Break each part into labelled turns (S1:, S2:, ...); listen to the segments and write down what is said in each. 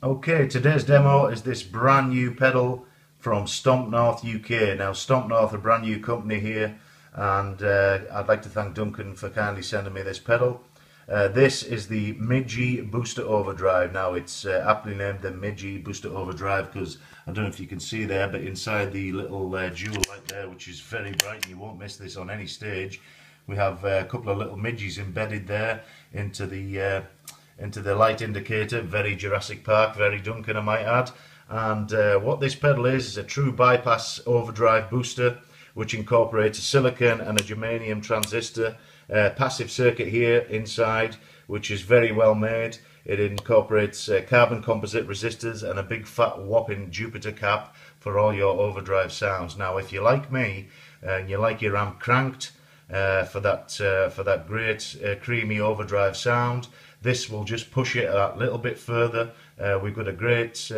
S1: Okay, today's demo is this brand new pedal from STOMPNORTH UK. Now STOMPNORTH, a brand new company here, and I'd like to thank Duncan for kindly sending me this pedal. This is the Midgie Booster Overdrive. Now it's aptly named the Midgie Booster Overdrive because I don't know if you can see there, but inside the little jewel light there, which is very bright and you won't miss this on any stage, we have a couple of little midgies embedded there into the light indicator. Very Jurassic Park, very Duncan, I might add. And what this pedal is a true bypass overdrive booster which incorporates a silicon and a germanium transistor passive circuit here inside, which is very well made. It incorporates carbon composite resistors and a big fat whopping Jupiter cap for all your overdrive sounds. Now if you're like me and you like your amp cranked for that great creamy overdrive sound, this will just push it a little bit further. We've got a great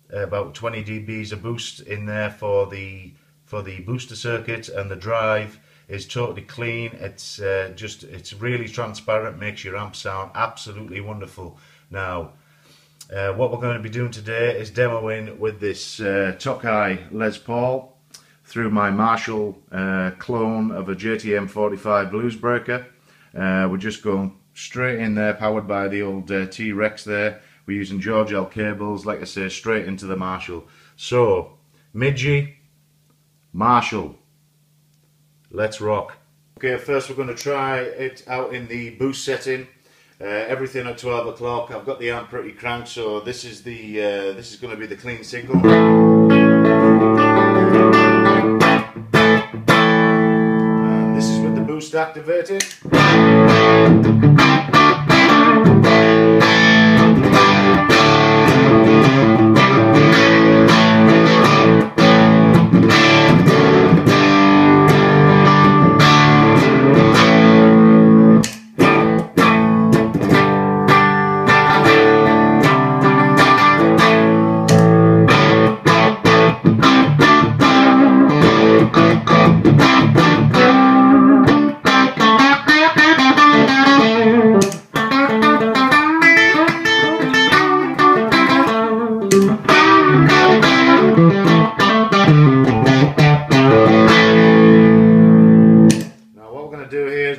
S1: about 20 dBs of boost in there for the booster circuit, and the drive is totally clean. It's really transparent, makes your amp sound absolutely wonderful. Now what we're going to be doing today is demoing with this Tokai Les Paul through my Marshall clone of a JTM 45 Bluesbreaker. We're just going straight in there, powered by the old T-Rex there. We're using George L cables, like I say, straight into the Marshall. So, Midgie, Marshall, let's rock. Okay, first we're going to try it out in the boost setting. Everything at 12 o'clock. I've got the amp pretty cranked, so this is going to be the clean signal. And this is with the boost activated.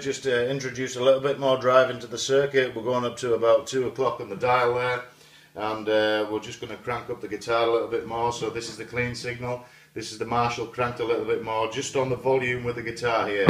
S1: Just to introduce a little bit more drive into the circuit. We're going up to about 2 o'clock on the dial there, and we're just going to crank up the guitar a little bit more. So this is the clean signal, this is the Marshall cranked a little bit more, just on the volume with the guitar here.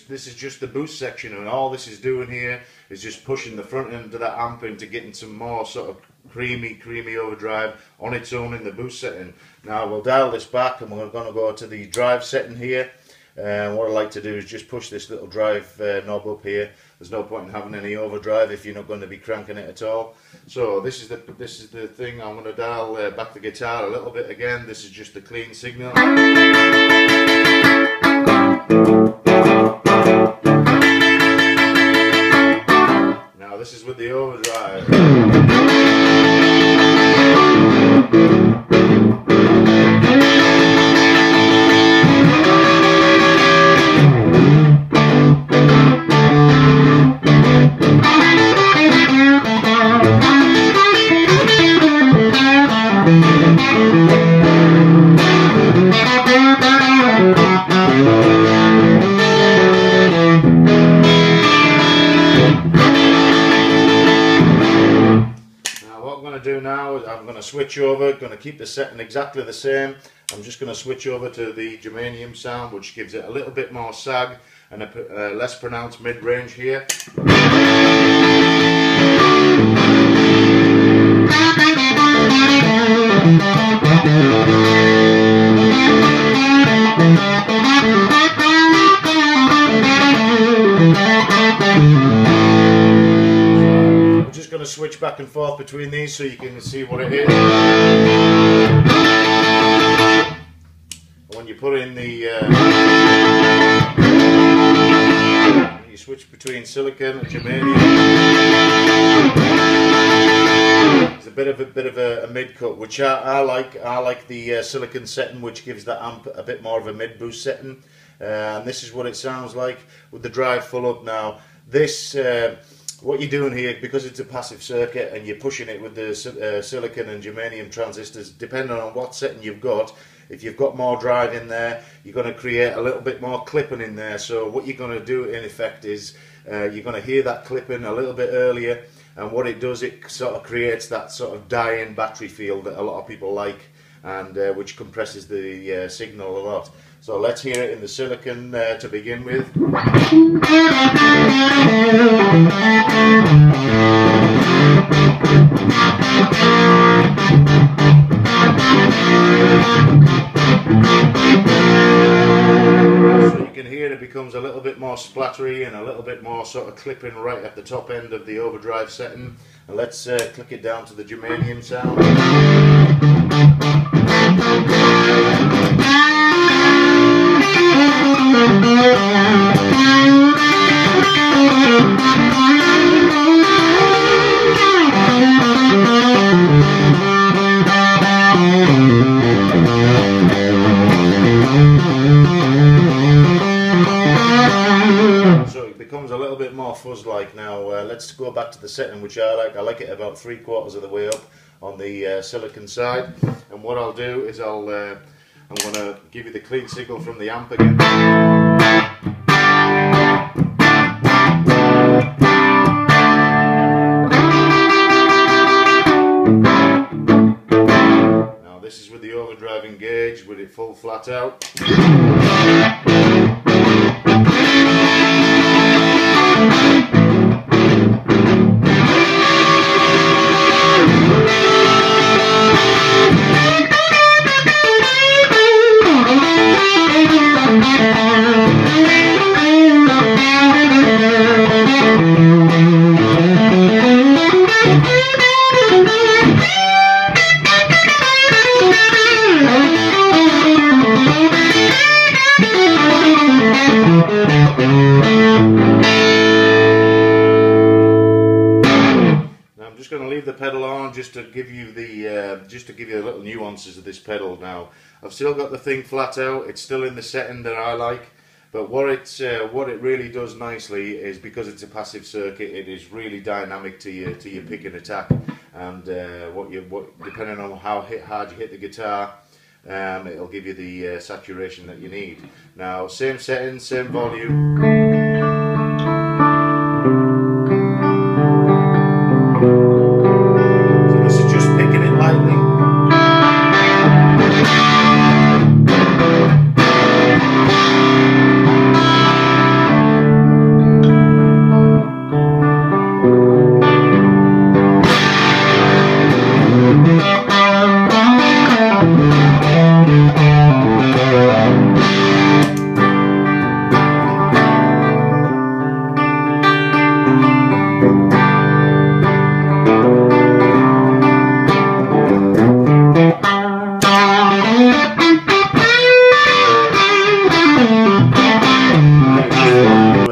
S1: This is just the boost section, and all this is doing here is just pushing the front end of that amp into getting some more sort of creamy overdrive on its own in the boost setting. Now we'll dial this back and we're going to go to the drive setting here, and what I like to do is just push this little drive knob up here. There's no point in having any overdrive if you're not going to be cranking it at all. So this is the thing. I'm going to dial back the guitar a little bit again. This is just the clean signal. Now this is with the overdrive. Now I'm going to switch over, going to keep the setting exactly the same. I'm just going to switch over to the germanium sound, which gives it a little bit more sag and a less pronounced mid-range here. Going to switch back and forth between these so you can see what it is. When you put in the you switch between silicon and germanium. It's a bit of a mid cut, which I like. I like the silicon setting, which gives the amp a bit more of a mid boost setting. And this is what it sounds like with the drive full up. Now this, what you're doing here, because it's a passive circuit and you're pushing it with the silicon and germanium transistors, depending on what setting you've got. If you've got more drive in there, you're going to create a little bit more clipping in there. So what you're going to do in effect is you're going to hear that clipping a little bit earlier, and what it does, it sort of creates that sort of die-in battery feel that a lot of people like, and which compresses the signal a lot. So let's hear it in the silicon to begin with. So you can hear it becomes a little bit more splattery and a little bit more sort of clipping right at the top end of the overdrive setting. And let's click it down to the germanium sound. So it becomes a little bit more fuzz-like now. Let's go back to the setting, which I like. I like it about 3/4 of the way up on the silicon side. And what I'll do is I'm going to give you the clean signal from the amp again. Now this is with the overdrive engaged, with it full flat out. I'm just going to leave the pedal on just to give you the little nuances of this pedal. Now I've still got the thing flat out. It's still in the setting that I like, but what it really does nicely is, because it's a passive circuit, it is really dynamic to your pick and attack, and depending on how hard you hit the guitar, it'll give you the saturation that you need. Now same setting, same volume.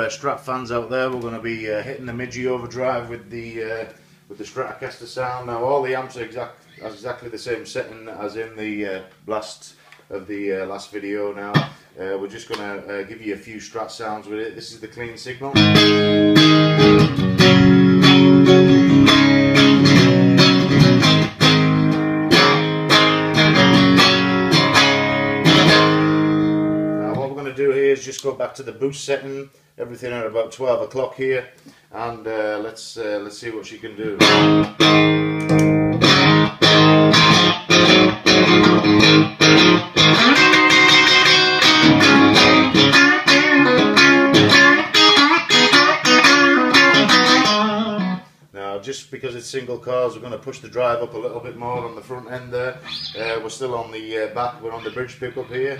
S1: Strat fans out there, we're going to be hitting the Midgie overdrive with the Stratocaster sound. Now all the amps are exactly the same setting as in the last video. Now we're just going to give you a few Strat sounds with it. This is the clean signal. Is just go back to the boost setting, everything at about 12 o'clock here, and let's see what she can do. Now just because it's single cars, we're going to push the drive up a little bit more on the front end there. We're still on the back, we're on the bridge pickup here.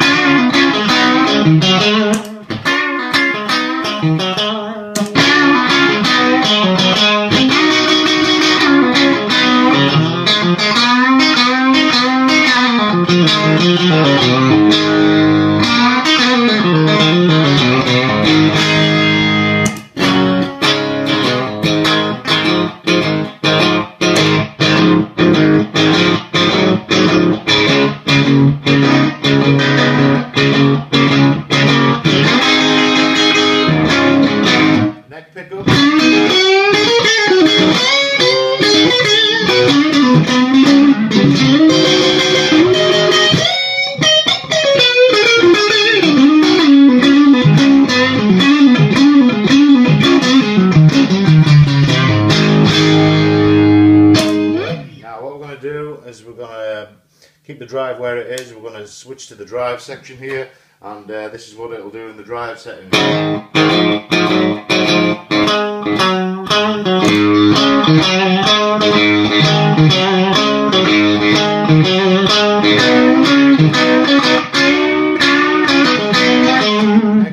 S1: the drive where it is. We're going to switch to the drive section here, and this is what it'll do in the drive setting. Neck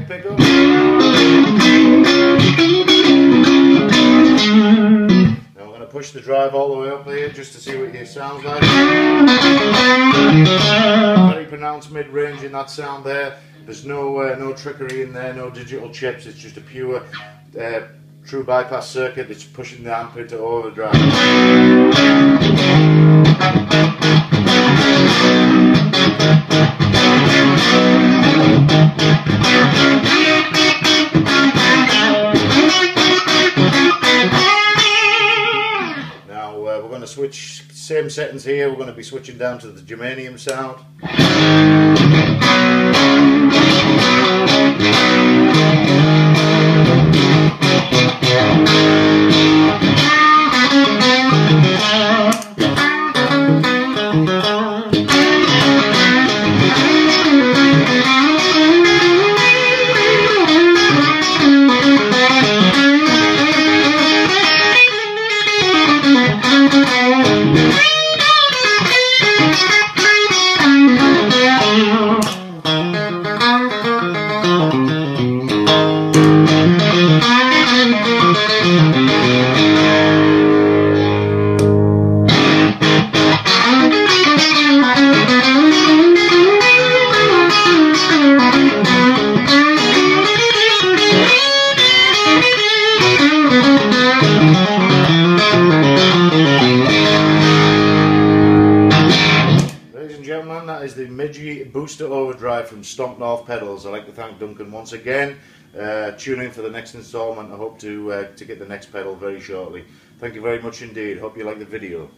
S1: pickup. Now we're going to push the drive all the way up here just to see what it sounds like. Very pronounced mid-range in that sound there. There's no trickery in there, no digital chips. It's just a pure true bypass circuit that's pushing the amp into overdrive. Now we're going to switch, same settings here, we're going to be switching down to the germanium sound. Gentlemen, that is the Midgie Booster Overdrive from STOMPNORTH Pedals. I'd like to thank Duncan once again. Tune in for the next installment. I hope to get the next pedal very shortly. Thank you very much indeed. Hope you like the video.